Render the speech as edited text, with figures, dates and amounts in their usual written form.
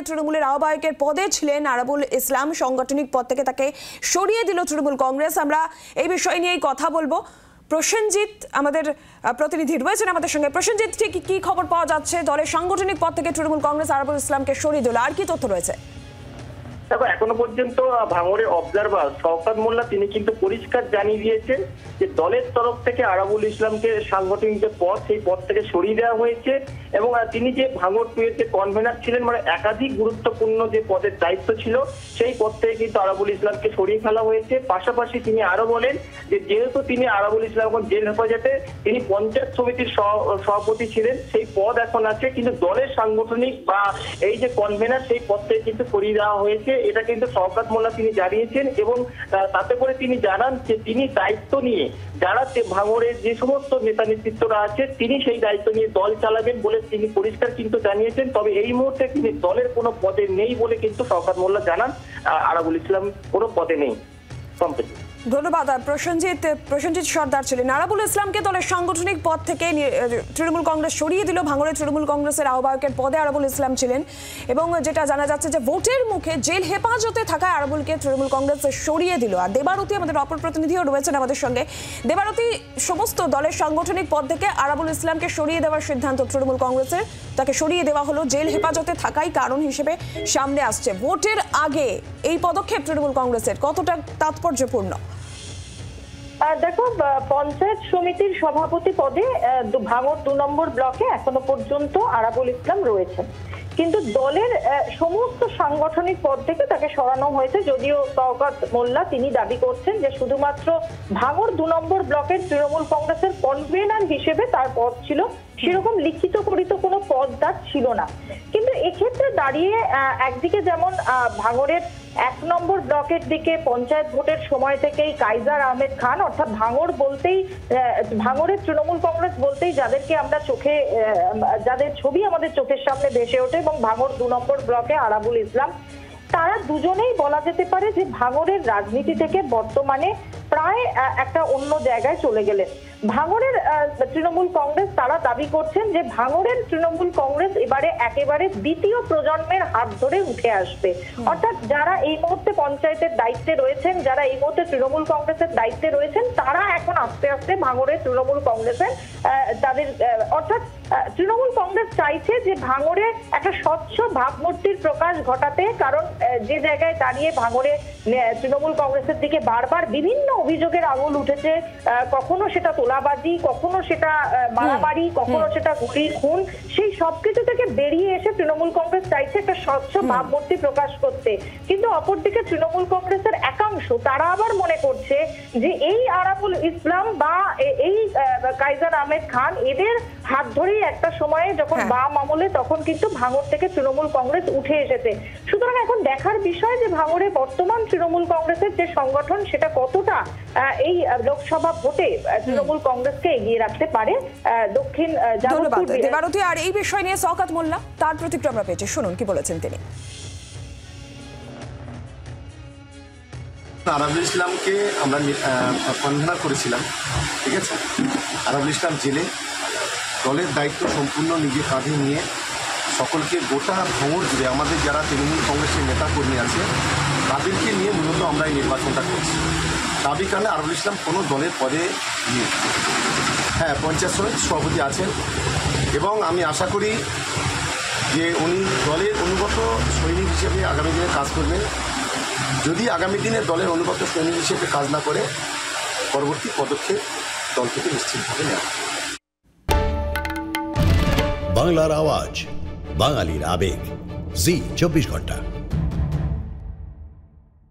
ভাঙড়ের তৃণমূলের আহ্বায়কের পদে ছিলেন আরাবুল ইসলাম, সাংগঠনিক পদ থেকে তাকে সরিয়ে দিল তৃণমূল কংগ্রেস। আমরা এই বিষয় নিয়েই কথা বলবো। প্রসেনজিৎ আমাদের প্রতিনিধি রয়েছেন আমাদের সঙ্গে। প্রসেনজিৎ, ঠিক কি খবর পাওয়া যাচ্ছে? দলের সাংগঠনিক পদ থেকে তৃণমূল কংগ্রেস আরাবুল ইসলামকে সরিয়ে দিল, আর কি তথ্য রয়েছে? দেখো, এখনো পর্যন্ত ভাঙড়ের অবজারভার শওকত মোল্লা তিনি কিন্তু পরিষ্কার জানিয়ে দিয়েছেন যে দলের তরফ থেকে আরাবুল ইসলামকে সাংগঠনিক যে পদ, সেই পদ থেকে সরিয়ে দেওয়া হয়েছে এবং তিনি যে ভাঙড় টুয়ের যে কনভেনার ছিলেন, মানে একাধিক গুরুত্বপূর্ণ যে পদের দায়িত্ব ছিল, সেই পদ থেকে কিন্তু আরাবুল ইসলামকে সরিয়ে ফেলা হয়েছে। পাশাপাশি তিনি আরো বলেন যে যেহেতু তিনি আরাবুল ইসলাম এখন জেল হেফাজতে, তিনি পঞ্চায়েত সমিতির সভাপতি ছিলেন, সেই পদ এখন আছে, কিন্তু দলের সাংগঠনিক বা এই যে কনভেনার, সেই পদ থেকে কিন্তু সরিয়ে দেওয়া হয়েছে। এটা কিন্তু শওকত মোল্লা তিনি জানিয়েছেন এবং তাতে করে তিনি জানান যে তিনি দায়িত্ব নিয়ে যারা ভাঙড়ের যে সমস্ত নেতা নেতৃত্বরা আছে, তিনি সেই দায়িত্ব নিয়ে দল চালাবেন বলে তিনি পরিষ্কার কিন্তু জানিয়েছেন। তবে এই মুহূর্তে তিনি দলের কোনো পদে নেই বলে কিন্তু শওকত মোল্লা জানান। আরাবুল ইসলাম কোনো পদে নেই। সম্প্রতি ধন্যবাদ। প্রসেনজিৎ সর্দার ছিলেন। আরাবুল ইসলামকে দলের সাংগঠনিক পদ থেকে তৃণমূল কংগ্রেস সরিয়ে দিল। ভাঙড়ের তৃণমূল কংগ্রেসের আহ্বায়কের পদে আরাবুল ইসলাম ছিলেন এবং যেটা জানা যাচ্ছে যে ভোটের মুখে জেল হেফাজতে থাকায় আরাবুলকে তৃণমূল কংগ্রেস সরিয়ে দিল। আর দেবারতী আমাদের অপর প্রতিনিধিও রয়েছেন আমাদের সঙ্গে। দেবারতী, সমস্ত দলের সাংগঠনিক পদ থেকে আরাবুল ইসলামকে সরিয়ে দেওয়ার সিদ্ধান্ত তৃণমূল কংগ্রেসের, তাকে সরিয়ে দেওয়া হলো জেল হেফাজতে থাকাই কারণ হিসেবে সামনে আসছে। ভোটের আগে এই পদক্ষেপ তৃণমূল কংগ্রেসের কতটা তাৎপর্যপূর্ণ? দেখো, পঞ্চায়েত সমিতির সভাপতি পদে ভাঙড় ২ নম্বর ব্লকে এখনো পর্যন্ত আরাবুল ইসলাম রয়েছেন, কিন্তু দলের সমস্ত সাংগঠনিক পদ থেকে তাকে সরানো হয়েছে। যদিও শওকত মোল্লা তিনি দাবি করছেন যে শুধুমাত্র ভাঙড় ২ নম্বর ব্লকের তৃণমূল কংগ্রেসের কনভেনার হিসেবে তার পদ ছিল, সেরকম লিখিত পরিত কোনো পদ তার ছিল না। কিন্তু এক্ষেত্রে দাঁড়িয়ে একদিকে যেমন ভাঙড়ের ১ নম্বর ব্লকের দিকে পঞ্চায়েত ভোটের সময় থেকেই কাইজার আহমেদ খান, অর্থাৎ ভাঙড় বলতেই, ভাঙড়ের তৃণমূল কংগ্রেস বলতেই যাদেরকে আমরা যাদের ছবি আমাদের চোখের সামনে ভেসে ওঠে, এবং ভাঙড় ২ নম্বর ব্লকে আরাবুল ইসলাম, তারা দুজনেই বলা যেতে পারে যে ভাঙড়ের রাজনীতি থেকে বর্তমানে প্রায় একটা অন্য জায়গায় চলে গেলেন। ভাঙড়ের তৃণমূল কংগ্রেস তারা দাবি করছেন যে ভাঙড়ের তৃণমূল কংগ্রেস এবারে একেবারে দ্বিতীয় প্রজন্মের হাত ধরে উঠে আসবে। অর্থাৎ যারা এই মুহূর্তে পঞ্চায়েতের দায়িত্বে রয়েছেন, যারা এই মুহূর্তে তৃণমূল কংগ্রেসের দায়িত্বে রয়েছেন, তারা এখন আস্তে আস্তে ভাঙড়ের তৃণমূল কংগ্রেসের তাদের, অর্থাৎ তৃণমূল কংগ্রেস চাইছে যে ভাঙড়ে একটা স্বচ্ছ ভাবমূর্তির প্রকাশ ঘটাতে, কারণ যে জায়গায় দাঁড়িয়ে ভাঙড়ে তৃণমূল কংগ্রেসের দিকে বারবার বিভিন্ন অভিযোগের আঙুল উঠেছে, কখনো সেটা তোলাবাজি, কখনো সেটা মারামারি, কখনো সেটা গুলির খুন, সেই সবকিছু থেকে বেরিয়ে এসে তৃণমূল কংগ্রেস চাইছে একটা স্বচ্ছ ভাবমূর্তি প্রকাশ করতে। কিন্তু অপরদিকে তৃণমূল কংগ্রেসের একাংশ তারা আবার মনে করছে যে এই আরাবুল ইসলাম বা এই কাইজার আহমেদ খান, এদের হাত ধরেই একটা সময়ে যখন বাম আমলে, তখন কিন্তু ভাঙড় থেকে তৃণমূল কংগ্রেস উঠে এসেছে। সুতরাং এখন দেখার বিষয় যে ভাঙড়ে বর্তমান তৃণমূল কংগ্রেসের যে সংগঠন, সেটা কতটা এই লোকসভা ভোটে তৃণমূল কংগ্রেসকে এগিয়ে রাখতে পারে। দক্ষিণ দেবারতী, আর এই বিষয় নিয়ে শওকত মোল্লা তার প্রতিক্রিয়া আমরা পেয়েছি, শুনুন কি বলেছেন তিনি। আরাবুল ইসলামকে আমরা কনভেনার করেছিলাম, ঠিক আছে। আরাবুল ইসলাম জেলে, দলের দায়িত্ব সম্পূর্ণ নিজে কাঁধে নিয়ে সকলকে, গোটা ভাঙড় জুড়ে আমাদের যারা তৃণমূল কংগ্রেসের নেতাকর্মী আছে তাদেরকে নিয়ে মূলত আমরা এই নির্বাচনটা করছি। দাবি কারণে আরাবুল ইসলাম কোনো দলের পদে নেই। হ্যাঁ, পঞ্চায়েত সমিতির সভাপতি আছেন এবং আমি আশা করি যে উনি দলের অনুগত সৈনিক হিসেবে আগামী দিনে কাজ করবেন। যদি আগামী দিনে দলের অনুগত সৈনিক হিসেবে কাজ না করে, পরবর্তী পদক্ষেপ দল থেকে নিশ্চিতভাবে নেওয়া। বাংলার আওয়াজ, বাঙালির আবেগ, জি 24 ঘন্টা।